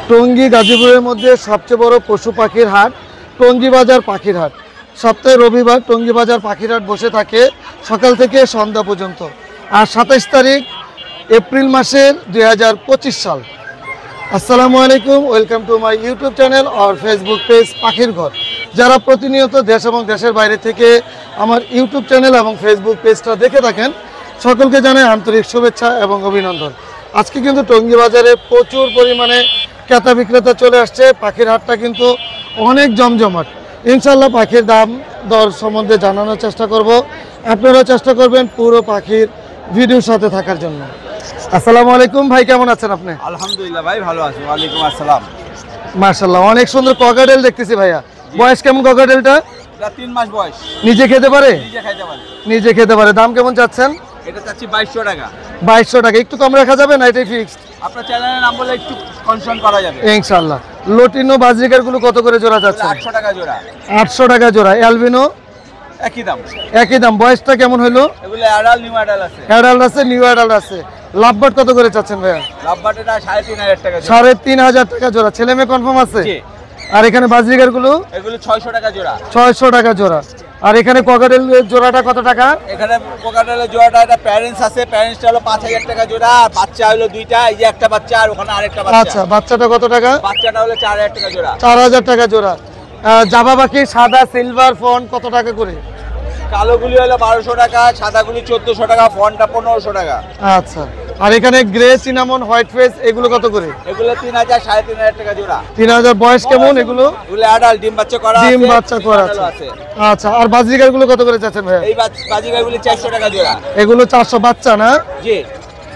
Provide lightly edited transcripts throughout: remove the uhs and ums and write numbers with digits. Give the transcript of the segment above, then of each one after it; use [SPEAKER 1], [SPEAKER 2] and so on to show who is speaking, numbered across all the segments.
[SPEAKER 1] টঙ্গী গাজীপুরের মধ্যে সবচেয়ে বড় পশু পাখির হাট টঙ্গী বাজার পাখির হাট। সপ্তাহে রবিবার টঙ্গী বাজার পাখির হাট বসে থাকে সকাল থেকে সন্ধ্যা পর্যন্ত। আর 27 তারিখ এপ্রিল মাসের 2025 সাল। আসসালামু আলাইকুম, welcome to my YouTube channel আর ফেসবুক পেজ পাখির ঘর। যারা প্রতিনিয়ত দেশ এবং দেশের বাইরে থেকে আমার ইউটিউব চ্যানেল এবং ফেসবুক পেজটা দেখে থাকেন সকলকে জানাই আন্তরিক শুভেচ্ছা এবং অভিনন্দন। আজকে কিন্তু টঙ্গী বাজারে প্রচুর পরিমাণে ক্রেতা বিক্রেতা চলে আসছে। পাখির হাটটা কিন্তু অনেক জমজমাট। ইনশাল্লাহ পাখির দাম দর সম্বন্ধে জানানোর চেষ্টা করব, আপনারাও চেষ্টা করবেন পুরো পাখির ভিডিওর সাথে থাকার জন্য। আসসালামু আলাইকুম ভাই, কেমন আছেন আপনি?
[SPEAKER 2] আলহামদুলিল্লাহ ভাই, ভালো আছি। ওয়ালাইকুম আসসালাম।
[SPEAKER 1] মাশাআল্লাহ, অনেক সুন্দর ককাটেল দেখতেছি ভাইয়া। বয়স কেমন ককাটেলটা?
[SPEAKER 2] এটা 3 মাস বয়স।
[SPEAKER 1] নিজে খেতে পারে?
[SPEAKER 2] নিজে খাইতে পারে।
[SPEAKER 1] নিজে খেতে পারে। দাম কেমন চাচ্ছেন?
[SPEAKER 2] এটা চাচ্ছি 2200 টাকা।
[SPEAKER 1] 2200 টাকা। একটু কম রাখা যাবে না? এটাই ফিক্সড?
[SPEAKER 2] আপনার চ্যানেলের নাম বলে একটু কনসার্ন করা যাবে
[SPEAKER 1] ইনশাআল্লাহ। লটিনো বাজরিকার গুলো কত করে জোড়া যাচ্ছে?
[SPEAKER 2] 800 টাকা জোড়া।
[SPEAKER 1] 800 টাকা জোড়া। অ্যালবিনো
[SPEAKER 2] একই দাম।
[SPEAKER 1] একই দাম। বয়সটা কেমন হলো?
[SPEAKER 2] এগুলো অ্যাডাল্ট নিউ অ্যাডাল্ট আছে।
[SPEAKER 1] অ্যাডাল্ট আছে, নিউ অ্যাডাল্ট আছে। লাভবার্ড কত করে চাচ্ছেন ভাইয়া?
[SPEAKER 2] লাভবাট এটা 3500 টাকা জোড়া।
[SPEAKER 1] 3500 টাকা জোড়া। ছেলে মেয়ে কনফার্ম আছে?
[SPEAKER 2] জি।
[SPEAKER 1] আর এখানে বাজরিকার গুলো?
[SPEAKER 2] এগুলো 600 টাকা জোড়া।
[SPEAKER 1] 600 টাকা জোড়া। আর এখানে ককাটেল জোড়াটা কত টাকা?
[SPEAKER 2] এখানে কোকাটেলের জোড়াটা এটা প্যারেন্টস আছে। প্যারেন্টসটা হলো 5000 টাকা জোড়া। আর বাচ্চা হলো দুইটা, এই যে একটা বাচ্চা আর ওখানে আরেকটা বাচ্চা।
[SPEAKER 1] আচ্ছা, বাচ্চাটা কত টাকা?
[SPEAKER 2] বাচ্চাটা হলো 4000 টাকা জোড়া।
[SPEAKER 1] 4000 টাকা জোড়া। জাভা পাখি সাদা সিলভার ফন কত টাকা করে?
[SPEAKER 2] কালোগুলি হলো 1200 টাকা, সাদাগুলি 1400 টাকা, ফনটা 1500 টাকা।
[SPEAKER 1] আচ্ছা। আর এখানে গ্রে সিনামন হোয়াইট ফেস এগুলো কত করে?
[SPEAKER 2] এগুলো 3000 3500 টাকা জোড়া।
[SPEAKER 1] 3000। বয়স কেমন এগুলো?
[SPEAKER 2] এগুলো অ্যাডাল্ট, ডিম বাচ্চা করা আছে।
[SPEAKER 1] ডিম বাচ্চা করা আছে। আচ্ছা। আর বাজরিকার গুলো কত করে চাচ্ছেন ভাইয়া?
[SPEAKER 2] এই বাজিগারগুলি 400 টাকা জোড়া।
[SPEAKER 1] এগুলো 400। বাচ্চা না?
[SPEAKER 2] জি।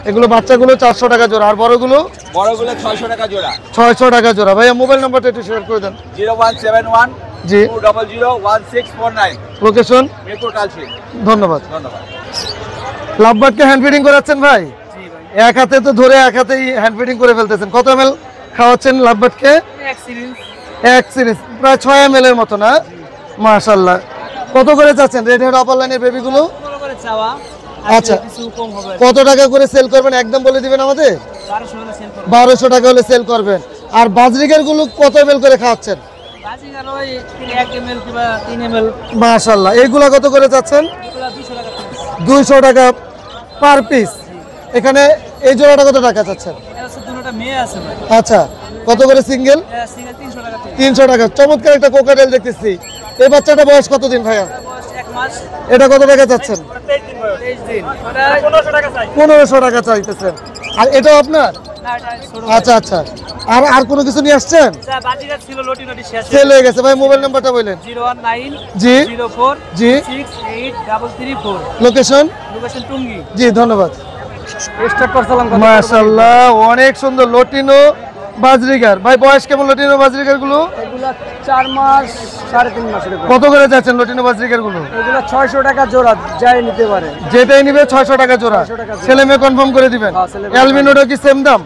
[SPEAKER 1] এগুলো বাচ্চাগুলো 400 টাকা জোড়া। আর বড়গুলো?
[SPEAKER 2] বড়গুলো 600 টাকা জোড়া।
[SPEAKER 1] 600 টাকা জোড়া। ভাইয়া মোবাইল নাম্বারটা একটু শেয়ার করে দেন।
[SPEAKER 2] 0171
[SPEAKER 1] জি।
[SPEAKER 2] 2001649।
[SPEAKER 1] লোকেশন?
[SPEAKER 2] মিরপুর কালশি।
[SPEAKER 1] ধন্যবাদ।
[SPEAKER 2] ধন্যবাদ।
[SPEAKER 1] লাভবার্ডকে হ্যান্ড ফিডিং করাচ্ছেন ভাই?
[SPEAKER 2] জি ভাই।
[SPEAKER 1] এক হাতে তো ধরে এক হাতেই হ্যান্ড ফিডিং করে ফেলতেছেন। কত ml খাওয়াচ্ছেন লাভবার্ডকে? এক সিরিজ প্রায় 6 ml এর মতো না? মাশাআল্লাহ। কত করে চাচ্ছেন রেড হেড আপার লাইনের বেবিগুলো? আচ্ছা, কত টাকা করে সেল করবেন একদম বলে দিবেন আমাদের? 1200 টাকা হলে সেল করবেন। আর বাজরিকার গুলো কত ml করে খাওয়াচ্ছেন? মাশাআল্লাহ। এইগুলা কত করে চাচ্ছেন? 200 টাকা পার পিস। এখানে এই জোড়াটা কত টাকা চাচ্ছেন? আচ্ছা। কত করে সিঙ্গেল? 300 টাকা। চমৎকার একটা কোকাটেল দেখতেছি। এই বাচ্চাটা বয়স কতদিন ভাইয়া? এটা কত টাকা চাচ্ছেন? 1500 টাকা চাইতেছেন। আর এটাও আপনার? আচ্ছা আচ্ছা। আর কোনো কিছু নিয়ে আসছেন? সেল হয়ে গেছে। ভাই মোবাইল নাম্বারটা বলেন।
[SPEAKER 2] 019
[SPEAKER 1] জি
[SPEAKER 2] 04
[SPEAKER 1] জি
[SPEAKER 2] 68334।
[SPEAKER 1] লোকেশন?
[SPEAKER 2] টঙ্গী।
[SPEAKER 1] জি ধন্যবাদ। মাশাআল্লাহ, অনেক সুন্দর লটিনো বাজরিকার। ভাই বয়স কেমন লটিনো বাজরিকার গুলো?
[SPEAKER 3] এগুলা 4 মাস 3.5 মাস।
[SPEAKER 1] কত করে যাচ্ছেন লটিনো বাজরিকার গুলো?
[SPEAKER 3] এগুলা 600 টাকা জোড়া, যাই নিতে পারে।
[SPEAKER 1] যেটাই নিবে 600 টাকা জোড়া। ছেলে মেয়ে কনফার্ম করে দিবেন? অ্যালবিনোটা কি সেম দাম?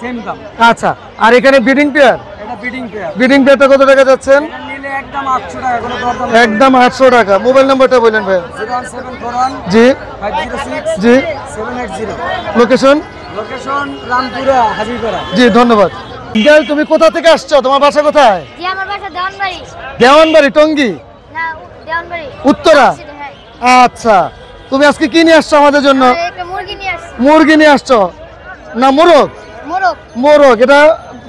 [SPEAKER 3] সেম দাম।
[SPEAKER 1] আচ্ছা। আর এখানে বিডিং পেয়ার?
[SPEAKER 3] এটা বিডিং পেয়ার।
[SPEAKER 1] বিডিং পেয়ারটা কত টাকা যাচ্ছেন?
[SPEAKER 3] নিলে একদম 800 টাকা, কোনো দরদাম নেই।
[SPEAKER 1] একদম 800 টাকা। মোবাইল নাম্বারটা বলেন ভাই।
[SPEAKER 3] 01741
[SPEAKER 1] জি
[SPEAKER 3] 506
[SPEAKER 1] জি
[SPEAKER 3] 780।
[SPEAKER 1] লোকেশন?
[SPEAKER 3] লোকেশন রামপুরা, হাজিপাড়া।
[SPEAKER 1] জি ধন্যবাদ। গেল, তুমি কোথা থেকে আসছো? তোমার বাসা কোথায়?
[SPEAKER 4] জি, আমার বাসা দেওয়ানবাড়ি।
[SPEAKER 1] দেওয়ানবাড়ি টঙ্গী?
[SPEAKER 4] না, দেওয়ানবাড়ি
[SPEAKER 1] উত্তরা?
[SPEAKER 4] হ্যাঁ।
[SPEAKER 1] আচ্ছা। তুমি আজকে কি নিয়ে আসছো আমাদের জন্য?
[SPEAKER 4] আর একটা মুরগি নিয়ে আসছি।
[SPEAKER 1] মুরগি নিয়ে আসছো না? মোরগ?
[SPEAKER 4] মোরগ।
[SPEAKER 1] মোরগ। এটা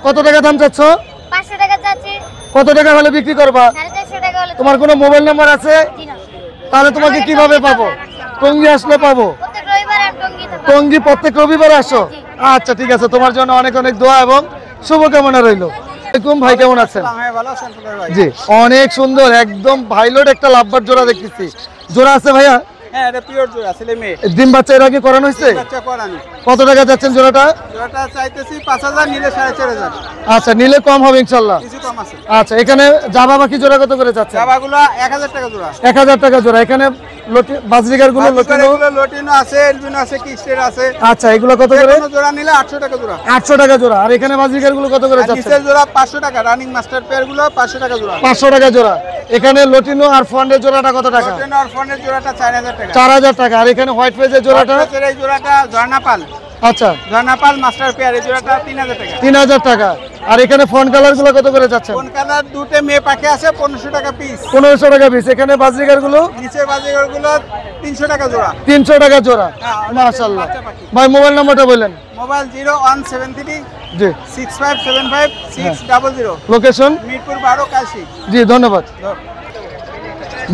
[SPEAKER 1] কত টাকা দাম চাচ্ছ?
[SPEAKER 4] 500 টাকা চাচ্ছি।
[SPEAKER 1] কত টাকা হলে বিক্রি করবা?
[SPEAKER 4] 450 টাকা হলে।
[SPEAKER 1] তোমার কোনো মোবাইল নাম্বার আছে?
[SPEAKER 4] জি না।
[SPEAKER 1] তাহলে তোমাকে কিভাবে পাবো? টঙ্গী আসলে পাবো?
[SPEAKER 4] প্রত্যেক রবিবার আমি টঙ্গী থাকি।
[SPEAKER 1] টঙ্গী প্রত্যেক রবিবারে আসো? আচ্ছা ঠিক আছে, তোমার জন্য অনেক অনেক দোয়া এবং শুভকামনা রইল। আসসালামু ভাই, কেমন আছেন?
[SPEAKER 3] ভালো আছেন ভাই?
[SPEAKER 1] জি, অনেক সুন্দর একদম ভাইলোড একটা লাভবার্ড জোড়া দেখতেছি। জোড়া আছে ভাইয়া?
[SPEAKER 3] হ্যাঁ, এটা পিওর জোড়া, ছেলে মেয়ে।
[SPEAKER 1] ডিম বাচ্চা এর আগে করানো হয়েছে?
[SPEAKER 3] বাচ্চা করানি।
[SPEAKER 1] কত টাকা যাচ্ছেন জোড়াটা?
[SPEAKER 3] জোড়াটা চাইতেছি 5000, নিলে 4500।
[SPEAKER 1] আচ্ছা, নিলে কম হবে ইনশাল্লাহ।
[SPEAKER 3] কিছু কম আছে।
[SPEAKER 1] আচ্ছা। এখানে জাভা বাকি জোড়া কত করে যাচ্ছে?
[SPEAKER 3] জাবাগুলো 1000 টাকা জোড়া।
[SPEAKER 1] 1000 টাকা জোড়া। এখানে বাজরিকার গুলো লটিনো?
[SPEAKER 3] লটিনো আছে, এলবিনো আছে, কিস্টের আছে।
[SPEAKER 1] আচ্ছা, এগুলো কত করে?
[SPEAKER 3] জোড়া নিলে 800 টাকা জোড়া।
[SPEAKER 1] 800 টাকা জোড়া। আর এখানে বাজরিকার গুলো কত করে যাচ্ছে?
[SPEAKER 3] নিচের জোড়া 500 টাকা। রানিং মাস্টার পেয়ার গুলো 500 টাকা জোড়া।
[SPEAKER 1] 500 টাকা জোড়া। এখানে লটিনো আর ফন্ডের জোড়াটা কত টাকা?
[SPEAKER 3] লটিনো আর ফন্ডের জোড়াটা 4000 টাকা।
[SPEAKER 1] 4000 টাকা। আর এখানে হোয়াইট ফেজের জোড়াটা?
[SPEAKER 3] এই জোড়াটা ঝর্ণাপাল।
[SPEAKER 1] আচ্ছা,
[SPEAKER 3] ঝর্ণাপাল মাস্টার পেয়ার, এই জোড়াটা 3000 টাকা।
[SPEAKER 1] 3000 টাকা। আর এখানে ফন কালার গুলো কত করে যাচ্ছেন?
[SPEAKER 3] কোন কালার দুটো মেয়ে পাখি আছে 1500 টাকা পিস।
[SPEAKER 1] 1500 টাকা পিস। এখানে বাজরিকার গুলো
[SPEAKER 3] নিচের বাজিগর গুলো 300 টাকা জোড়া।
[SPEAKER 1] 300 টাকা জোড়া।
[SPEAKER 3] হ্যাঁ,
[SPEAKER 1] মাশাআল্লাহ।
[SPEAKER 3] বাচ্চা পাখি।
[SPEAKER 1] ভাই মোবাইল নাম্বারটা বলেন।
[SPEAKER 3] মোবাইল 0173
[SPEAKER 1] জি
[SPEAKER 3] 6575 600।
[SPEAKER 1] লোকেশন
[SPEAKER 3] মিরপুর 12 কাশি।
[SPEAKER 1] জি ধন্যবাদ।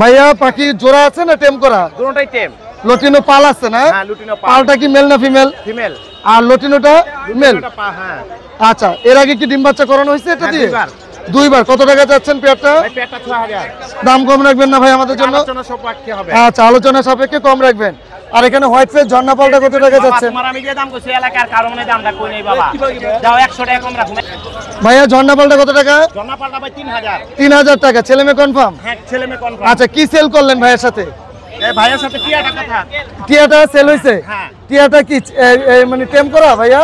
[SPEAKER 1] ভাইয়া পাখি জোড়া আছে না টেম করা?
[SPEAKER 5] দুটোটাই টেম।
[SPEAKER 1] লটিনো পাল আছে না?
[SPEAKER 5] হ্যাঁ লুটিনো
[SPEAKER 1] পালটা কি মেল না ফিমেল?
[SPEAKER 5] ফিমেল।
[SPEAKER 1] আর লটিনোটা মেল।
[SPEAKER 5] হ্যাঁ
[SPEAKER 1] আচ্ছা এর আগে কি ডিম বাচ্চা করানো হয়েছে এটা
[SPEAKER 5] হ্যাঁ,
[SPEAKER 1] দিয়ে?
[SPEAKER 5] দুইবার।
[SPEAKER 1] দুইবার। কত টাকা যাচ্ছেন পেয়ারটা?
[SPEAKER 5] ভাই পেটটা 6000।
[SPEAKER 1] দাম কম রাখবেন না ভাই আমাদের জন্য?
[SPEAKER 5] আলোচনা সব রাখতে হবে।
[SPEAKER 1] আচ্ছা আলোচনা সাপেক্ষে কম রাখবেন। আর এখানে হোয়াইট ফেস ঝর্ণা পালটা কত টাকা
[SPEAKER 5] বাবা,
[SPEAKER 1] যাচ্ছে?
[SPEAKER 5] তোমার আমি যে দাম কইছি এলাকার কারণে দামটা কই নেই বাবা। যাও 100 টাকা কম রাখুন।
[SPEAKER 1] ভাইয়া ঝর্ণা পালটা কত টাকা?
[SPEAKER 5] জন্না পাল্টা ভাই 3000।
[SPEAKER 1] 3000 টাকা। ছেলে মেয়ে কনফার্ম?
[SPEAKER 5] হ্যাঁ ছেলে মেয়ে কনফার্ম।
[SPEAKER 1] আচ্ছা কি সেল করলেন ভাইয়ের সাথে?
[SPEAKER 5] এই ভাইয়ের সাথে কি একটা কথা।
[SPEAKER 1] টিয়াটা সেল হয়েছে?
[SPEAKER 5] হ্যাঁ।
[SPEAKER 1] টিয়াটা কি মানে টেম করা ভাইয়া?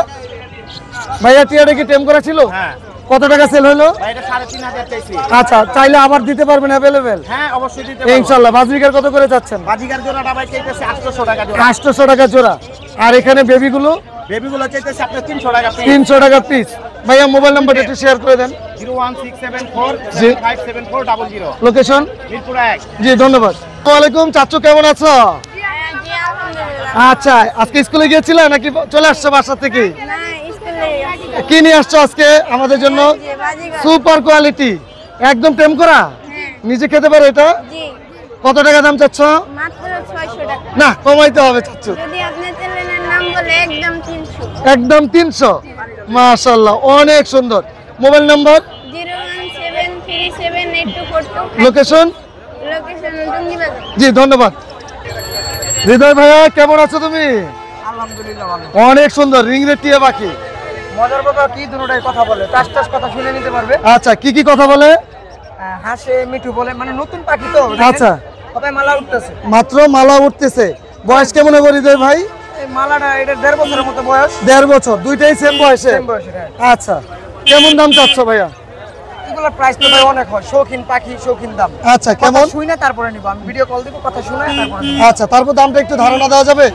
[SPEAKER 1] ভাইয়া টিয়াটা কি টেম করা ছিল?
[SPEAKER 5] হ্যাঁ
[SPEAKER 1] কত টাকা সেল হলো?
[SPEAKER 5] ভাই এটা 3500 চাইছি।
[SPEAKER 1] আচ্ছা চাইলে আবার দিতে পারবেন অ্যাভেলেবেল?
[SPEAKER 5] হ্যাঁ অবশ্যই দিতে পারবো।
[SPEAKER 1] ইনশাআল্লাহ। বাজরিকার কত করে যাচ্ছেন?
[SPEAKER 5] বাজিগার জোড়াটা ভাই চাইতেছে 800 টাকা জোড়া।
[SPEAKER 1] 800 টাকা জোড়া। আর এখানে বেবিগুলো
[SPEAKER 5] বেবিগুলো চাইতেছে আপনার 300 টাকা পিস।
[SPEAKER 1] 300 টাকা পিস। ভাইয়া মোবাইল নাম্বারটা একটু শেয়ার করে দেন।
[SPEAKER 5] 01674
[SPEAKER 1] জি।
[SPEAKER 5] 757400।
[SPEAKER 1] লোকেশন?
[SPEAKER 5] মিরপুর 1।
[SPEAKER 1] জি ধন্যবাদ। আসসালামু আলাইকুম চাচু, কেমন আছো?
[SPEAKER 4] জি আলহামদুলিল্লাহ।
[SPEAKER 1] আচ্ছা আজকে স্কুলে গিয়েছিলে নাকি চলে আসছো বাসা থেকে?
[SPEAKER 4] না স্কুলে
[SPEAKER 1] কি নিয়ে আসছো আজকে আমাদের জন্য?
[SPEAKER 4] যে বাজিগর।
[SPEAKER 1] সুপার কোয়ালিটি একদম টেম করা।
[SPEAKER 4] হ্যাঁ
[SPEAKER 1] নিজে খেতে পারো এটা?
[SPEAKER 4] জি
[SPEAKER 1] কত টাকা দাম চাচ্ছ?
[SPEAKER 4] মাত্র 600 টাকা।
[SPEAKER 1] না কমাইতে হবে চাচ্ছু।
[SPEAKER 4] যদি আপনি চ্যানেলের নাম বলে একদম 300।
[SPEAKER 1] একদম 300। মাশাআল্লাহ অনেক সুন্দর। Mobile number?
[SPEAKER 4] 017378242।
[SPEAKER 1] লোকেশন?
[SPEAKER 4] লোকেশন টঙ্গীবাজার।
[SPEAKER 1] জি ধন্যবাদ। হৃদয় ভাইয়া কেমন আছো তুমি?
[SPEAKER 3] আলহামদুলিল্লাহ ভালো।
[SPEAKER 1] অনেক সুন্দর রিং রেট টিয়া পাখি।
[SPEAKER 3] মজার কথা কি দুটোটাই কথা বলে। টাস টাস কথা শুনে নিতে পারবে।
[SPEAKER 1] আচ্ছা কি কি কথা বলে?
[SPEAKER 3] হাসে মিঠু বলে, মানে নতুন পাখি তো।
[SPEAKER 1] আচ্ছা
[SPEAKER 3] কথায় মালা উঠতেছে।
[SPEAKER 1] মাত্র মালা উঠতেছে। বয়স কেমন হবে হৃদয় ভাই?
[SPEAKER 3] এই মালাটা এটা 1.5 বছরের মতো বয়স।
[SPEAKER 1] 1.5 বছর। দুইটাই সেম বয়সে?
[SPEAKER 3] সেম বয়সের, হ্যাঁ।
[SPEAKER 1] আচ্ছা কেমন দাম চাচ্ছ ভাইয়া?
[SPEAKER 3] এগুলোর প্রাইস তো ভাই অনেক হয়। শৌখিন পাখি, শৌখিন দাম।
[SPEAKER 1] আচ্ছা কেমন?
[SPEAKER 3] শুই না তারপরে নিব। আমি ভিডিও কল দিব, কথা শুনে তারপরে নিব।
[SPEAKER 1] আচ্ছা তারপর দামটা একটু ধারণা দেওয়া যাবে?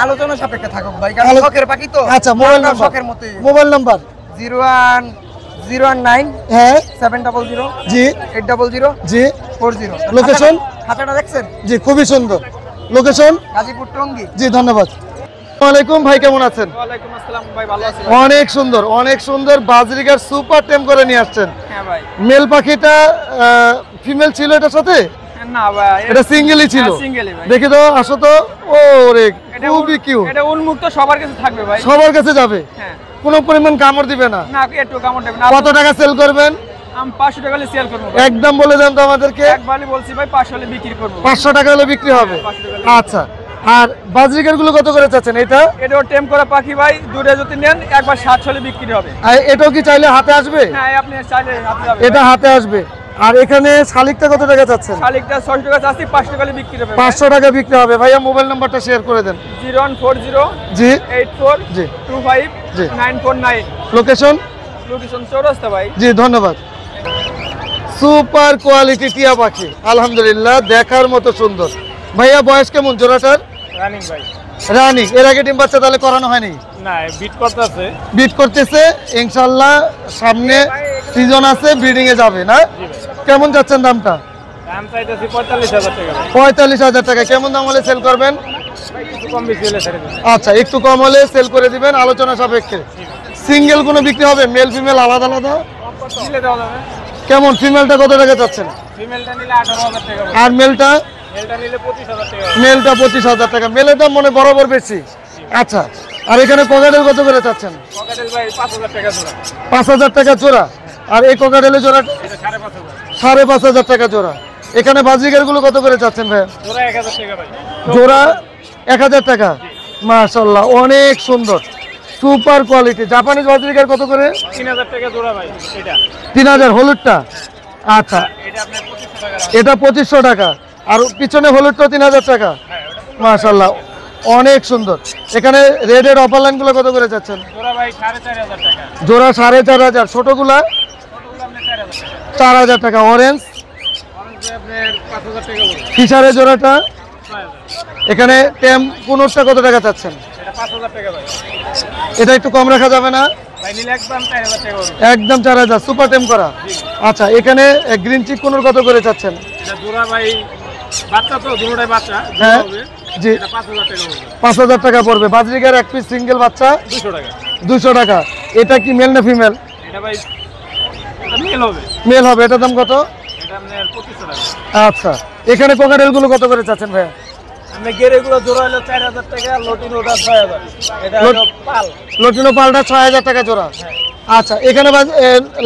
[SPEAKER 3] আলোচনা সাপেক্ষে থাকুক ভাই, কারণ
[SPEAKER 1] আলো-
[SPEAKER 3] শখের পাখি তো।
[SPEAKER 1] আচ্ছা মোবাইল
[SPEAKER 3] দামটাও
[SPEAKER 1] নাম্বার?
[SPEAKER 3] শখের মতোই।
[SPEAKER 1] Mobile number?
[SPEAKER 3] 01019
[SPEAKER 1] হ্যাঁ
[SPEAKER 3] 700
[SPEAKER 1] জি
[SPEAKER 3] 800
[SPEAKER 1] জি
[SPEAKER 3] 40।
[SPEAKER 1] লোকেশন?
[SPEAKER 3] খাতাটা দেখছেন?
[SPEAKER 1] জি খুবই সুন্দর। লোকেশন?
[SPEAKER 3] গাজীপুর টঙ্গী।
[SPEAKER 1] জি ধন্যবাদ। আসসালামু আলাইকুম ভাই, কেমন আছেন?
[SPEAKER 3] ওয়ালাইকুম আসসালাম ভাই, ভালো আছি।
[SPEAKER 1] অনেক সুন্দর অনেক সুন্দর বাজরিকার সুপার টেম করে নিয়ে আসছেন।
[SPEAKER 3] হ্যাঁ ভাই।
[SPEAKER 1] মেল পাখিটা ফিমেল ছিল এটার সাথে?
[SPEAKER 3] না ভাই,
[SPEAKER 1] এটা সিঙ্গেলই ছিল?
[SPEAKER 3] সিঙ্গেলই ভাই।
[SPEAKER 1] দেখি তো আসো তো। ও রে খুবই কিউট।
[SPEAKER 3] এটা উন্মুক্ত, সবার কাছে থাকবে ভাই।
[SPEAKER 1] সবার কাছে যাবে?
[SPEAKER 3] হ্যাঁ।
[SPEAKER 1] কোনো পরিমাণ কামড় দিবে না?
[SPEAKER 3] না একটু কামড় দেবে না।
[SPEAKER 1] কত টাকা সেল করবেন?
[SPEAKER 3] আমি 500 টাকা হলে সেল করব।
[SPEAKER 1] একদম বলে দেন তো আমাদেরকে।
[SPEAKER 3] একবারই বলছি ভাই, 500 হলে বিক্রি করব।
[SPEAKER 1] 500 টাকা হলে বিক্রি হবে?
[SPEAKER 3] 500 টাকা।
[SPEAKER 1] আচ্ছা আর বাজরিকার গুলো কত করে চাচ্ছেন? এটা
[SPEAKER 3] এটাও টেম করা পাখি ভাই, দূরে যদি নেন একবার 700 হলে বিক্রি হবে।
[SPEAKER 1] আর এটাও কি চাইলে হাতে আসবে?
[SPEAKER 3] হ্যাঁ আপনি চাইলে হাতে যাবে।
[SPEAKER 1] এটা হাতে আসবে। আর এখানে শালিকটা কত টাকা চাচ্ছেন?
[SPEAKER 3] শালিকটা 600 টাকা চাচ্ছি, 500 টাকা হলে বিক্রি হবে।
[SPEAKER 1] 500 টাকা বিক্রি হবে। ভাইয়া মোবাইল নাম্বারটা শেয়ার করে দেন।
[SPEAKER 3] 0140
[SPEAKER 1] জি
[SPEAKER 3] 84
[SPEAKER 1] জি
[SPEAKER 3] 25
[SPEAKER 1] জি।
[SPEAKER 3] 949।
[SPEAKER 1] লোকেশন?
[SPEAKER 3] লোকেশন চৌরাস্তা ভাই।
[SPEAKER 1] জি ধন্যবাদ। সুপার কোয়ালিটি টিয়া পাখি আলহামদুলিল্লাহ দেখার মতো সুন্দর। ভাইয়া বয়স কেমন জোড়াটার?
[SPEAKER 3] রানিং ভাই।
[SPEAKER 1] রানিং। এর আগে ডিম বাচ্চা তাহলে করানো হয়নি?
[SPEAKER 3] না বিট করতেছে।
[SPEAKER 1] বিট করতেছে ইনশাআল্লাহ। সামনে সিজন আছে, ব্রিডিং এ যাবে না? কেমন যাচ্ছেন দামটা?
[SPEAKER 3] দাম চাইতেছি 45,000 টাকা।
[SPEAKER 1] 45,000 টাকা। কেমন দাম হলে সেল করবেন?
[SPEAKER 3] কিছু কম বেশি হলে ছেড়ে দিন।
[SPEAKER 1] আচ্ছা একটু কম হলে সেল করে দিবেন আলোচনা সাপেক্ষে। সিঙ্গেল কোনো বিক্রি হবে? মেল ফিমেল আলাদা আলাদা?
[SPEAKER 3] দিলে দেওয়া যাবে।
[SPEAKER 1] কেমন? ফিমেলটা কত টাকা চাচ্ছেন?
[SPEAKER 3] ফিমেলটা নিলে 18,000 টাকা।
[SPEAKER 1] আর মেলটা?
[SPEAKER 3] মেলটা নিলে 25,000 টাকা।
[SPEAKER 1] মেলটা 25,000 টাকা। মেলের দাম মনে বরাবর বেশি। আচ্ছা আর এখানে কোকাটেল কত করে চাচ্ছেন?
[SPEAKER 3] পকেটেল ভাই 5,000 টাকা জোড়া।
[SPEAKER 1] 5,000 টাকা জোড়া। আর এই কোকাটেলের জোড়া?
[SPEAKER 3] এটা 5,500।
[SPEAKER 1] 5,500 টাকা জোড়া। এখানে বাজিকার গুলো কত করে চাচ্ছেন ভাই?
[SPEAKER 3] জোড়া 1,000 টাকা ভাই।
[SPEAKER 1] জোড়া 1000 টাকা। মাশাআল্লাহ অনেক সুন্দর সুপার কোয়ালিটি। জাপানিজ বাজিকার কত করে?
[SPEAKER 3] 3,000 টাকা জোড়া ভাই এটা।
[SPEAKER 1] 3000 হলুদটা? আচ্ছা
[SPEAKER 3] এটা আপনার 2500 টাকা।
[SPEAKER 1] এটা 2500 টাকা। আর পিছনে হলুদটা 3000 টাকা। মাশাআল্লাহ অনেক সুন্দর। এখানে রেডের অপার লাইন গুলো কত করে যাচ্ছেন?
[SPEAKER 3] জোড়া ভাই 4,500 টাকা।
[SPEAKER 1] জোড়া 4,500। ছোটগুলা?
[SPEAKER 3] ছোটগুলো আপনার 4,000 টাকা।
[SPEAKER 1] 4,000 টাকা। অরেঞ্জ
[SPEAKER 3] অরেঞ্জ ভাই আপনার 5,000 টাকা বলে।
[SPEAKER 1] ফিশারের জোড়াটা?
[SPEAKER 3] 6,000।
[SPEAKER 1] এখানে টেম কোনটা কত টাকা চাচ্ছেন?
[SPEAKER 3] এটা 5,000 টাকা ভাই।
[SPEAKER 1] এটা একটু কম রাখা যাবে না?
[SPEAKER 3] ভাই নিলে একদম 4000 টাকা হবে।
[SPEAKER 1] একদম 4000 সুপার টেম করা। আচ্ছা এখানে গ্রিন চিক কোনোর কত করে চাচ্ছেন?
[SPEAKER 3] এটা জোড়া ভাই বাচ্চা তো দুটোটাই বাচ্চা
[SPEAKER 1] হ্যাঁ
[SPEAKER 3] হবে।
[SPEAKER 1] জি
[SPEAKER 3] এটা 5000 টাকা হবে।
[SPEAKER 1] 5000 টাকা পড়বে। বাজরিগার এক পিস সিঙ্গেল বাচ্চা
[SPEAKER 3] 200 টাকা।
[SPEAKER 1] 200 টাকা। এটা কি মেল না ফিমেল?
[SPEAKER 3] এটা ভাই এটা মেল হবে।
[SPEAKER 1] মেল হবে। এটার দাম কত?
[SPEAKER 3] এটা আপনার 2500 টাকা।
[SPEAKER 1] আচ্ছা এখানে কোকাটেল গুলো কত করে চাচ্ছেন ভাইয়া?
[SPEAKER 3] আমি গেরেগুলো জোড়া হলো 4000 টাকা, লটিনোটা 6000। এটা হলো পাল।
[SPEAKER 1] লটিনো পালটা 6000 টাকা জোড়া। আচ্ছা এখানে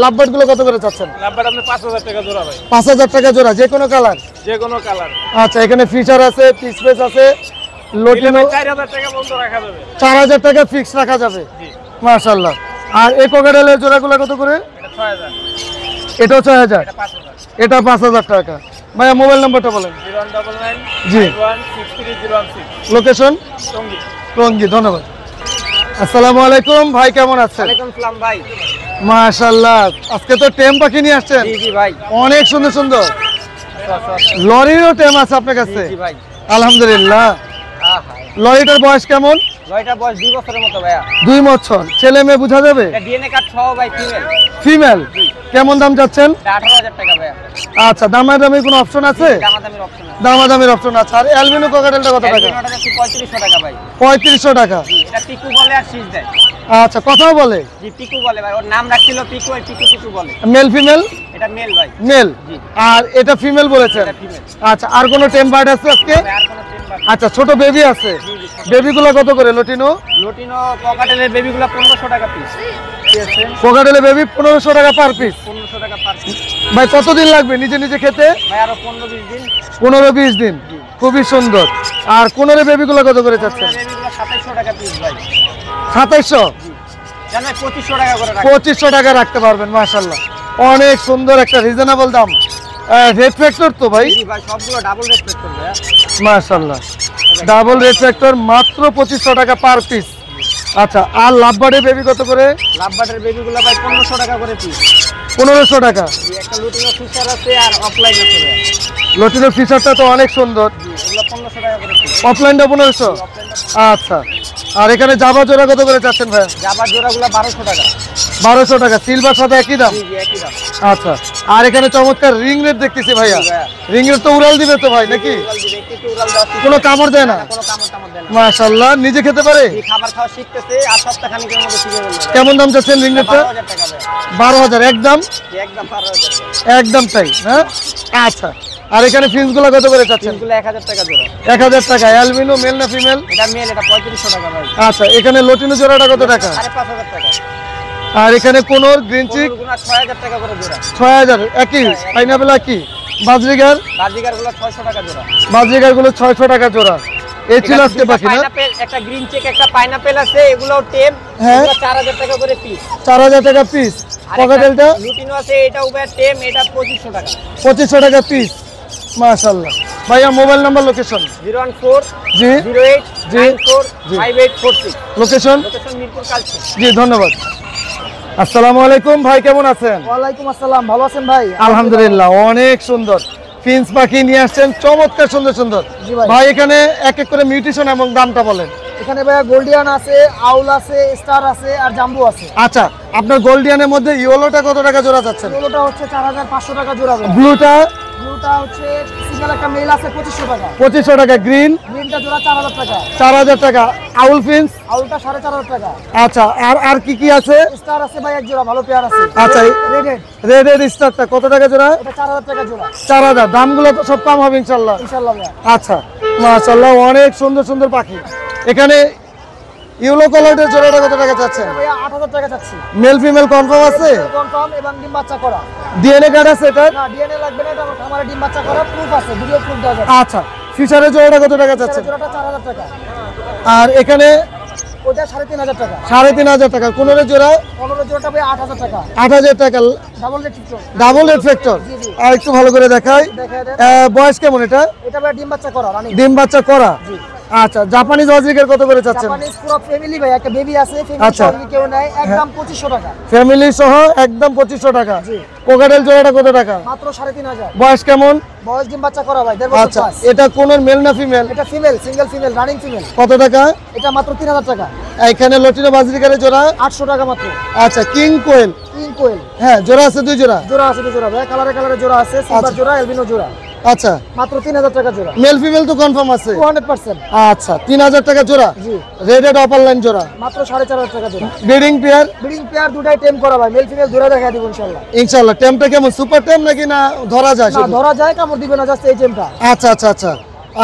[SPEAKER 1] লাভবার্ড গুলো কত করে চাচ্ছেন?
[SPEAKER 3] লাভবার আপনি 5000 টাকা জোড়া ভাই।
[SPEAKER 1] 5000 টাকা জোড়া যে কোনো কালার?
[SPEAKER 3] যে কোনো কালার।
[SPEAKER 1] আচ্ছা এখানে ফিচার আছে, পিস পেস আছে,
[SPEAKER 3] এটা
[SPEAKER 1] লটিনো
[SPEAKER 3] ভাই 4000 টাকা পর্যন্ত রাখা যাবে।
[SPEAKER 1] 4000 টাকা ফিক্স রাখা যাবে।
[SPEAKER 3] জি।
[SPEAKER 1] মাশাআল্লাহ। আর এই কোকাটেলের জোড়াগুলো কত করে?
[SPEAKER 3] এটা 6000।
[SPEAKER 1] এটাও 6000।
[SPEAKER 3] এটা 5000।
[SPEAKER 1] এটা 5000 টাকা। ভাইয়া মোবাইল নাম্বারটা বলেন।
[SPEAKER 3] 0199
[SPEAKER 1] জি।
[SPEAKER 3] 516306
[SPEAKER 1] লোকেশন
[SPEAKER 3] টঙ্গী।
[SPEAKER 1] টঙ্গী। ধন্যবাদ। আসসালামু আলাইকুম ভাই, কেমন আছেন?
[SPEAKER 5] ওয়ালাইকুম সালাম ভাই।
[SPEAKER 1] মাশাআল্লাহ আজকে তো টেম পাখি নিয়ে আসছেন।
[SPEAKER 5] জি ভাই।
[SPEAKER 1] অনেক সুন্দর সুন্দর। লরিরও টেম আছে আপনার কাছে?
[SPEAKER 5] জি ভাই।
[SPEAKER 1] আলহামদুলিল্লাহ।
[SPEAKER 5] আহা
[SPEAKER 1] লরিটার বয়স কেমন?
[SPEAKER 5] লয়টা বয়স 2 বছরের মতো ভাইয়া।
[SPEAKER 1] 2 বছর। ছেলে মেয়ে বোঝা যাবে?
[SPEAKER 5] এটা ডিএনএ কার্ড সহ ভাই, ফিমেল।
[SPEAKER 1] ফিমেল। কেমন দাম যাচ্ছেন?
[SPEAKER 5] এটা 18000 টাকা ভাইয়া।
[SPEAKER 1] আচ্ছা দামাদামি কোনো অপশন আছে?
[SPEAKER 5] দামাদামির অপশন আছে।
[SPEAKER 1] দামাদামির অপশন আছে। আর অ্যালবিনো কোকাটেলটা কত টাকা?
[SPEAKER 5] এটা যাচ্ছে 3500 টাকা ভাই।
[SPEAKER 1] 3500 টাকা।
[SPEAKER 5] এটা পিকু বলে আর শীষ দেয়।
[SPEAKER 1] আচ্ছা কথাও বলে?
[SPEAKER 5] জি পিকু বলে ভাই, ওর নাম রাখছিল পিকু, এই পিকু পিকু বলে।
[SPEAKER 1] Male female?
[SPEAKER 5] এটা মেল ভাই।
[SPEAKER 1] মেল।
[SPEAKER 5] জি।
[SPEAKER 1] আর এটা ফিমেল বলেছেন?
[SPEAKER 5] এটা ফিমেল।
[SPEAKER 1] আচ্ছা আর কোনো টেম বার্ড আছে আজকে?
[SPEAKER 5] আর কোনো চেম্বার।
[SPEAKER 1] আচ্ছা ছোট বেবি আছে? বেবিগুলো কত করে লটিনো?
[SPEAKER 5] লটিনো পকাটেলের বেবিগুলো 1500 টাকা পিস।
[SPEAKER 1] কোকাটেলের বেবি 1500 টাকা পার পিস।
[SPEAKER 5] 1500 টাকা পার পিস।
[SPEAKER 1] ভাই কতদিন লাগবে নিজে নিজে খেতে?
[SPEAKER 5] ভাই আরো 15-20 দিন।
[SPEAKER 1] 15-20 দিন। খুবই সুন্দর। আর কোনের বেবিগুলো কত করে চাচ্ছেন?
[SPEAKER 5] বেবিগুলো 2700 টাকা পিস ভাই।
[SPEAKER 1] 2700?
[SPEAKER 5] জানো 2500 টাকা করে রাখা।
[SPEAKER 1] 2500 টাকা রাখতে পারবেন। মাশাআল্লাহ অনেক সুন্দর একটা রিজনেবল দাম। রেড ফ্যাক্টর তো ভাই?
[SPEAKER 5] জি ভাই সবগুলো ডাবল রেসপেক্ট করবে।
[SPEAKER 1] মাশাআল্লাহ ডাবল রেড ফ্যাক্টর মাত্র 2500 টাকা পার পিস। আচ্ছা আর লাভবার্ডের বেবি কত করে?
[SPEAKER 5] লাভবাটের বেবিগুলো ভাই 1500 টাকা করে পিস।
[SPEAKER 1] 1500 টাকা।
[SPEAKER 5] জি একটা লুটিনো ফিচার আছে আর অফলাইন আছে ভাই।
[SPEAKER 1] লটিনো ফিচারটা তো অনেক সুন্দর।
[SPEAKER 5] জি এগুলো 1500 টাকা করে পিস।
[SPEAKER 1] অফলাইনটা 1500? আচ্ছা আর এখানে জাবা জোড়া কত করে চাচ্ছেন ভাই?
[SPEAKER 5] জাবার জোড়াগুলো 1200 টাকা।
[SPEAKER 1] 1200 টাকা। সিলভার সাথে একই দাম?
[SPEAKER 5] জি জি একই দাম।
[SPEAKER 1] আচ্ছা আর এখানে চমৎকার রিং রেট দেখতেছি ভাইয়া।
[SPEAKER 5] জি ভাইয়া।
[SPEAKER 1] রিং রেট তো উড়াল দিবে তো ভাই নাকি?
[SPEAKER 5] উড়াল দিবে, একটু উড়াল দেওয়া শিখবে।
[SPEAKER 1] কোনো কামড় দেয় না?
[SPEAKER 5] কোনো কামড় টামড় দেয় না।
[SPEAKER 1] মাশাআল্লাহ নিজে খেতে পারে?
[SPEAKER 5] জি খাবার খাওয়া শিখতেছে আর সপ্তাহখানেকের মধ্যে শিখে ফেলবে।
[SPEAKER 1] কেমন দাম চাচ্ছেন রিং রেটটা?
[SPEAKER 5] 12000 টাকা ভাই।
[SPEAKER 1] 12000 একদম?
[SPEAKER 5] জি একদম 12000 টাকা।
[SPEAKER 1] একদম তাই হ্যাঁ। আচ্ছা আর এখানে ফিন্সগুলো কত করে চাচ্ছেন?
[SPEAKER 5] এগুলো 1000 টাকা জোড়া।
[SPEAKER 1] 1000 টাকা। অ্যালবিনো মেল না ফিমেল?
[SPEAKER 5] এটা মেল, এটা 3500 টাকা ভাই।
[SPEAKER 1] আচ্ছা এখানে লটিনো জোড়াটা কত টাকা?
[SPEAKER 5] 5500 টাকা।
[SPEAKER 1] আর এখানে কোনোর গ্রিন চিক?
[SPEAKER 5] কোনগুলো 6000 টাকা করে জোড়া।
[SPEAKER 1] 6000 একই। পাইনাপেল একই। বাজরিগার?
[SPEAKER 5] বাজিগারগুলো 600 টাকা জোড়া।
[SPEAKER 1] বাজরিগার গুলো 600 টাকা জোড়া। এই ছিল আজকে বাকি না?
[SPEAKER 5] পাইনাপেল, একটা গ্রিন চেক, একটা পাইনাপেল আছে, এগুলো টেম।
[SPEAKER 1] হ্যাঁ।
[SPEAKER 5] এগুলো 4000 টাকা করে পিস।
[SPEAKER 1] 4000 টাকা পিস। পকেটেলটা?
[SPEAKER 5] লুটিনো আছে, এটা উভয় টেম, এটা 2500 টাকা।
[SPEAKER 1] 2500 টাকা পিস। মাশাআল্লাহ। ভাইয়া মোবাইল নাম্বার লোকেশন?
[SPEAKER 5] 014
[SPEAKER 1] জি
[SPEAKER 5] 08
[SPEAKER 1] জি।
[SPEAKER 5] 94
[SPEAKER 1] জি।
[SPEAKER 5] 5846।
[SPEAKER 1] লোকেশন?
[SPEAKER 5] লোকেশন মিরপুর কালচি।
[SPEAKER 1] জি ধন্যবাদ। আসসালামু আলাইকুম ভাই, কেমন আছেন?
[SPEAKER 6] ওয়ালাইকুম আসসালাম, ভালো আছেন ভাই?
[SPEAKER 1] আলহামদুলিল্লাহ অনেক সুন্দর ফিন্স পাখি নিয়ে আসছেন, চমৎকার সুন্দর সুন্দর।
[SPEAKER 6] জি ভাই।
[SPEAKER 1] ভাই এখানে এক এক করে মিউটেশন এবং দামটা বলেন।
[SPEAKER 6] এখানে ভাইয়া গোল্ডিয়ান আছে, আউল আছে, স্টার আছে আর জাম্বু আছে।
[SPEAKER 1] আচ্ছা আপনার গোল্ডিয়ানের মধ্যে ইয়েলোটা কত টাকা জোড়া যাচ্ছেন?
[SPEAKER 6] এগুলোটা হচ্ছে 4500 টাকা জোড়া ভাই।
[SPEAKER 1] ব্লুটা?
[SPEAKER 6] ব্লুটা হচ্ছে সিঙ্গেল একটা মেল আছে 2500 টাকা।
[SPEAKER 1] 2500 টাকা। গ্রিন?
[SPEAKER 6] গ্রিনটা জোড়া 4000 টাকা।
[SPEAKER 1] 4000 টাকা। আউল ফিন্স?
[SPEAKER 6] আউলটা 4500 টাকা।
[SPEAKER 1] আচ্ছা আর আর কি কি আছে?
[SPEAKER 6] স্টার আছে ভাই এক জোড়া, ভালো পেয়ার আছে।
[SPEAKER 1] আচ্ছা
[SPEAKER 6] রেডেড
[SPEAKER 1] রেড স্টারটা কত টাকা জোড়া?
[SPEAKER 6] এটা 4000 টাকা জোড়া
[SPEAKER 1] 4000। দামগুলো তো সব কম হবে ইনশাআল্লাহ?
[SPEAKER 6] ইনশাআল্লাহ ভাইয়া।
[SPEAKER 1] আচ্ছা মাশাআল্লাহ অনেক সুন্দর সুন্দর পাখি। এখানে ইয়েলো কালারের জোড়াটা কত টাকা চাচ্ছেন?
[SPEAKER 6] এটা ভাইয়া 8000 টাকা চাচ্ছি।
[SPEAKER 1] মেল ফিমেল কনফার্ম আছে?
[SPEAKER 6] কনফার্ম এবং ডিম বাচ্চা করা।
[SPEAKER 1] ডিএনএ কার্ড আছে এটা?
[SPEAKER 6] না ডিএনএ লাগবে না, এটা আমার ডিম বাচ্চা করা প্রুফ আছে, ভিডিও প্রুফ দেওয়া যাবে।
[SPEAKER 1] আচ্ছা ফিচারের জোড়াটা কত টাকা চাচ্ছেন?
[SPEAKER 6] জোড়াটা 4000 টাকা।
[SPEAKER 1] আর এখানে
[SPEAKER 6] ওটা 3500 টাকা।
[SPEAKER 1] 3500 টাকা। কোনের জোড়া?
[SPEAKER 6] 15 জোড়াটা ভাই 8000 টাকা।
[SPEAKER 1] 8000 টাকা।
[SPEAKER 6] Double rate TikTok.
[SPEAKER 1] Double red factor.
[SPEAKER 6] জি, জি।
[SPEAKER 1] আর একটু ভালো করে দেখাই।
[SPEAKER 6] দেখায় দেন।
[SPEAKER 1] বয়স কেমন এটা?
[SPEAKER 6] এটা ভাই ডিম বাচ্চা করা রানি।
[SPEAKER 1] ডিম বাচ্চা করা?
[SPEAKER 6] জি।
[SPEAKER 1] আচ্ছা, জাপানিজ অজিকের কত করে চাচ্ছেন?
[SPEAKER 6] জাপানিজ পুরো ফ্যামিলি ভাই, একটা বেবি আছে, ফ্যামিলি
[SPEAKER 1] আচ্ছা।
[SPEAKER 6] সঙ্গে কেউ নাই, একদম 2500 টাকা।
[SPEAKER 1] ফ্যামিলি সহ একদম 2500 টাকা।
[SPEAKER 6] জি।
[SPEAKER 1] কোকাটেল জোড়াটা কত টাকা?
[SPEAKER 6] মাত্র 3500।
[SPEAKER 1] বয়স কেমন?
[SPEAKER 6] বয়স ডিম বাচ্চা করা ভাই, 1.5 বছর
[SPEAKER 1] আচ্ছা,
[SPEAKER 6] প্লাস।
[SPEAKER 1] এটা কোন মেল না ফিমেল?
[SPEAKER 6] এটা female, single female, running female.
[SPEAKER 1] কত টাকা?
[SPEAKER 6] এটা মাত্র 3000 টাকা।
[SPEAKER 1] এখানে লটিনো বাজরিকারের জোড়া
[SPEAKER 6] 800 টাকা মাত্র।
[SPEAKER 1] আচ্ছা, কিং কোয়েল
[SPEAKER 6] কিং কোয়েল
[SPEAKER 1] হ্যাঁ জোড়া আছে, 2 জোড়া।
[SPEAKER 6] জোড়া আছে, 2 জোড়া ভাই, কালারে জোড়া আছে, সিলভার
[SPEAKER 1] আচ্ছা।
[SPEAKER 6] জোড়া, এলবিনো জোড়া।
[SPEAKER 1] আচ্ছা,
[SPEAKER 6] মাত্র 3000 টাকা জোড়া।
[SPEAKER 1] মেল ফিমেল তো কনফার্ম আছে?
[SPEAKER 6] 200%।
[SPEAKER 1] আচ্ছা, 3000 টাকা জোড়া।
[SPEAKER 6] জি।
[SPEAKER 1] রেডেড অপার লাইন জোড়া,
[SPEAKER 6] মাত্র 4500 টাকা জোড়া।
[SPEAKER 1] ব্রিডিং পেয়ার
[SPEAKER 6] ব্রিডিং পেয়ার দুটাই টেম করা ভাই, মেল ফিমেল দুটো দেখা দিব ইনশাআল্লাহ।
[SPEAKER 1] ইনশাআল্লাহ। টেমটা কেমন, সুপার টেম নাকি না ধরা যায়
[SPEAKER 6] না
[SPEAKER 1] শুধু?
[SPEAKER 6] ধরা যায়, কামড় দিবে না, জাস্ট এই টেমটা।
[SPEAKER 1] আচ্ছা আচ্ছা আচ্ছা।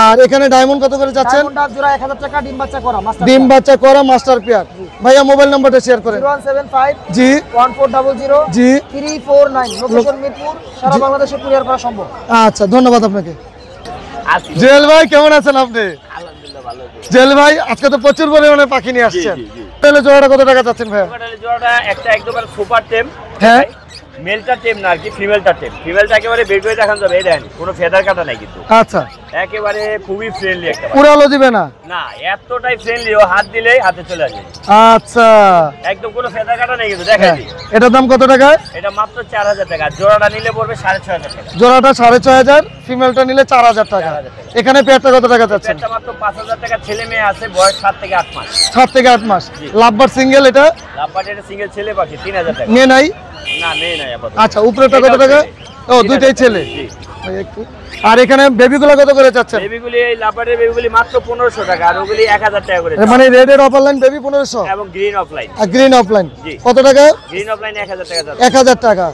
[SPEAKER 1] আর এখানে ডায়মন্ড কত করে চাচ্ছেন?
[SPEAKER 6] ডায়মন্ড জোড়া 1000 টাকা, ডিম বাচ্চা করা মাস্টার।
[SPEAKER 1] ডিম বাচ্চা করা মাস্টার পেয়ার। ভাইয়া মোবাইল নাম্বারটা শেয়ার করেন।
[SPEAKER 6] 0175
[SPEAKER 1] জি
[SPEAKER 6] 1400
[SPEAKER 1] জি
[SPEAKER 6] 349, লোকেশন মিরপুর, সারা বাংলাদেশে কুরিয়ার করা সম্ভব।
[SPEAKER 1] আচ্ছা, ধন্যবাদ আপনাকে।
[SPEAKER 5] আছি
[SPEAKER 1] জেল ভাই কেমন আছেন আপনি?
[SPEAKER 5] আলহামদুলিল্লাহ ভালো আছি।
[SPEAKER 1] জেল ভাই আজকে তো প্রচুর পরিমাণে পাখি নিয়ে আসছেন।
[SPEAKER 5] জি, জি।
[SPEAKER 1] তাহলে জোড়াটা কত টাকা চাচ্ছেন ভাইয়া?
[SPEAKER 5] কোকাটেলের জোড়াটা একটা একদম সুপার টেম।
[SPEAKER 1] হ্যাঁ।
[SPEAKER 5] মেলটা টেম না আর কি, ফিমেলটা টেম। ফিমেলটা একেবারে বের করে দেখান যাবে, এই দেখেন কোনো ফেদার কাটা নাই কিন্তু,
[SPEAKER 1] আচ্ছা,
[SPEAKER 5] একেবারে খুবই ফ্রেন্ডলি একটা বাচ্চা।
[SPEAKER 1] উড়ালো দিবে না?
[SPEAKER 5] না এতটাই ফ্রেন্ডলি, ও হাত দিলেই হাতে চলে আসে,
[SPEAKER 1] আচ্ছা
[SPEAKER 5] একদম কোনো ফেদার কাটা নেই কিন্তু, দেখাই
[SPEAKER 1] হ্যাঁ।
[SPEAKER 5] দিই।
[SPEAKER 1] এটার দাম কত টাকা?
[SPEAKER 5] এটা মাত্র 4000 টাকা, জোড়াটা নিলে পড়বে 6500 টাকা।
[SPEAKER 1] জোড়াটা 6500, ফিমেলটা নিলে 4000 টাকা।
[SPEAKER 5] 4000 টাকা।
[SPEAKER 1] এখানে পেয়ারটা কত টাকা চাচ্ছেন?
[SPEAKER 5] পেটটা মাত্র 5000 টাকা, ছেলে মেয়ে আছে, বয়স 7 থেকে 8 মাস।
[SPEAKER 1] 7 থেকে 8 মাস।
[SPEAKER 5] জি।
[SPEAKER 1] লাভবার সিঙ্গেল, এটা
[SPEAKER 5] লাভবাট এটা সিঙ্গেল ছেলে পাখি, 3000 টাকা।
[SPEAKER 1] মেয়ে নাই?
[SPEAKER 5] না মেয়ে নাই আপাতত।
[SPEAKER 1] আচ্ছা, উপরেটা কত
[SPEAKER 5] এটাও
[SPEAKER 1] টাকা?
[SPEAKER 5] ছেলে।
[SPEAKER 1] ও, দুইটাই ছেলে।
[SPEAKER 5] জি।
[SPEAKER 1] ভাই একটু। আর এখানে বেবিগুলো কত করে চাচ্ছেন?
[SPEAKER 5] বেবিগুলি, এই লাভবাটের বেবিগুলি মাত্র 1500 টাকা, আর ওগুলি 1000 টাকা করে।
[SPEAKER 1] মানে রেডের অফার লাইন বেবি 1500
[SPEAKER 5] এবং গ্রিন অফলাইন,
[SPEAKER 1] আর গ্রিন অফলাইন
[SPEAKER 5] জি।
[SPEAKER 1] কত টাকা?
[SPEAKER 5] গ্রিন অফলাইন 1000 টাকা যাচ্ছে।
[SPEAKER 1] 1000 টাকা।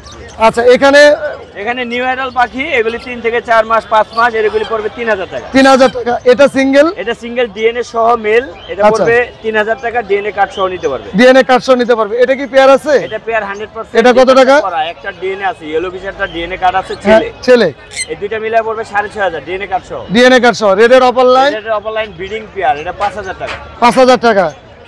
[SPEAKER 1] আচ্ছা, এখানে
[SPEAKER 5] এখানে নিউ অ্যাডাল পাখি, এগুলি 3 থেকে 4 মাস 5 মাস, এগুলি পড়বে 3000 টাকা।
[SPEAKER 1] 3000 টাকা। এটা সিঙ্গেল,
[SPEAKER 5] এটা সিঙ্গেল ডিএনএ সহ মেল, এটা
[SPEAKER 1] আচ্ছা।
[SPEAKER 5] পড়বে 3000 টাকা, ডিএনএ কার্ড সহ নিতে পারবে।
[SPEAKER 1] ডিএনএ কার্ড সহ নিতে পারবে। এটা কি পেয়ার আছে?
[SPEAKER 5] এটা পেয়ার 100%।
[SPEAKER 1] এটা কত টাকা?
[SPEAKER 5] একটা ডিএনএ আছে, ইয়েলো ফিশারটা ডিএনএ কার্ড আছে
[SPEAKER 1] হ্যাঁ,
[SPEAKER 5] ছেলে,
[SPEAKER 1] ছেলে।
[SPEAKER 5] এই দুইটা মিলে পড়বে 6500 ডিএনএ কার্ড সহ।
[SPEAKER 1] ডিএনএ কার্ড সহ রেডের অফার লাইন
[SPEAKER 5] এটা অফলাইন ব্রিডিং পেয়ার, এটা 5000 টাকা।
[SPEAKER 1] 5000 টাকা।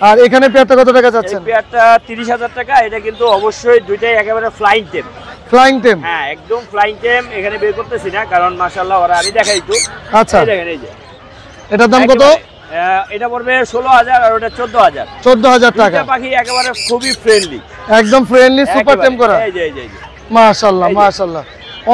[SPEAKER 1] আর এখানে পেয়ারটা কত টাকা
[SPEAKER 5] এই
[SPEAKER 1] চাচ্ছেন?
[SPEAKER 5] পেয়ারটা 30000 টাকা। এটা কিন্তু অবশ্যই দুইটাই একেবারে ফ্লাইং টেম।
[SPEAKER 1] Flying tame.
[SPEAKER 5] হ্যাঁ একদম ফ্লাইং টেম, এখানে বের করতেছি না কারণ মাশাআল্লাহ ওরা, আমি দেখাই একটু।
[SPEAKER 1] আচ্ছা।
[SPEAKER 5] এই দেখেন, এই যে
[SPEAKER 1] এটার দাম কত?
[SPEAKER 5] এটা পড়বে 16000 আর ওটা 14000।
[SPEAKER 1] 14000 টাকা।
[SPEAKER 5] দুইটা পাখি একেবারে খুবই ফ্রেন্ডলি,
[SPEAKER 1] একদম ফ্রেন্ডলি, সুপার টেম করা।
[SPEAKER 5] এই যে এই যে
[SPEAKER 1] মাশাআল্লাহ
[SPEAKER 5] এই যে।
[SPEAKER 1] মাশাআল্লাহ,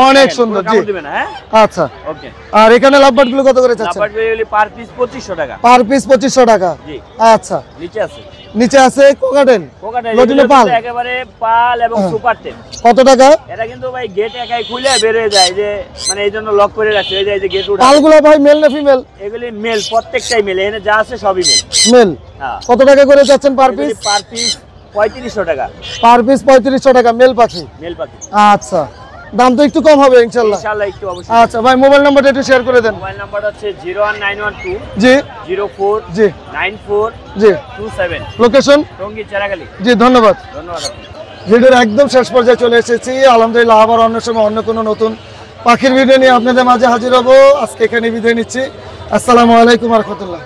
[SPEAKER 1] অনেক সুন্দর। জি,
[SPEAKER 5] কামড় দিবে না। হ্যাঁ
[SPEAKER 1] আচ্ছা।
[SPEAKER 5] ওকে।
[SPEAKER 1] আর এখানে লাভবার্ড গুলো কত করে চাচ্ছেন?
[SPEAKER 5] লাভবার্ড বেগুলি পার পিস 2500 টাকা।
[SPEAKER 1] পার পিস 2500 টাকা।
[SPEAKER 5] জি।
[SPEAKER 1] আচ্ছা,
[SPEAKER 5] নিচে আছে
[SPEAKER 1] নিচে আছে কোকাটেল,
[SPEAKER 5] কোকাটেল,
[SPEAKER 1] লটিনো
[SPEAKER 5] এগুলো
[SPEAKER 1] পাল।
[SPEAKER 5] কিন্তু একেবারে পাল এবং
[SPEAKER 1] হ্যাঁ।
[SPEAKER 5] সুপার টেম।
[SPEAKER 1] কত টাকা?
[SPEAKER 5] এটা কিন্তু ভাই গেট একাই খুলে বের হয়ে যায়, যে মানে এই জন্য লক করে রাখছে, এই যে গেট উঠা।
[SPEAKER 1] পালগুলো ভাই মেল না ফিমেল?
[SPEAKER 5] এগুলি মেল, প্রত্যেকটাই মেল, এখানে যা আছে সবই মেল।
[SPEAKER 1] মেল।
[SPEAKER 5] হ্যাঁ।
[SPEAKER 1] কত টাকা করে যাচ্ছেন পার পিস?
[SPEAKER 5] পার পিস 3500 টাকা,
[SPEAKER 1] পার পিস 3500 টাকা মেল পাখি।
[SPEAKER 5] মেল পাখি।
[SPEAKER 1] আচ্ছা, দাম তো একটু কম হবে ইনশাআল্লাহ।
[SPEAKER 5] ইনশাআল্লাহ একটু অবশ্যই।
[SPEAKER 1] আচ্ছা ভাই, মোবাইল নাম্বারটা একটু শেয়ার করে দেন।
[SPEAKER 5] মোবাইল নাম্বারটা হচ্ছে 01912
[SPEAKER 1] জি
[SPEAKER 5] 04
[SPEAKER 1] জি
[SPEAKER 5] 9427।
[SPEAKER 1] জি। লোকেশন?
[SPEAKER 5] টঙ্গী চেরাগালি।
[SPEAKER 1] জি, ধন্যবাদ।
[SPEAKER 5] ধন্যবাদ আপনাকে।
[SPEAKER 1] ভিডিওর একদম শেষ পর্যায়ে চলে এসেছি। আলহামদুলিল্লাহ, আবার অন্য সময় অন্য কোনো নতুন পাখির ভিডিও নিয়ে আপনাদের মাঝে হাজির হব। আজকে এখানে বিদায় নিচ্ছি। আসসালামু আলাইকুম ওয়া রাহমাতুল্লাহ।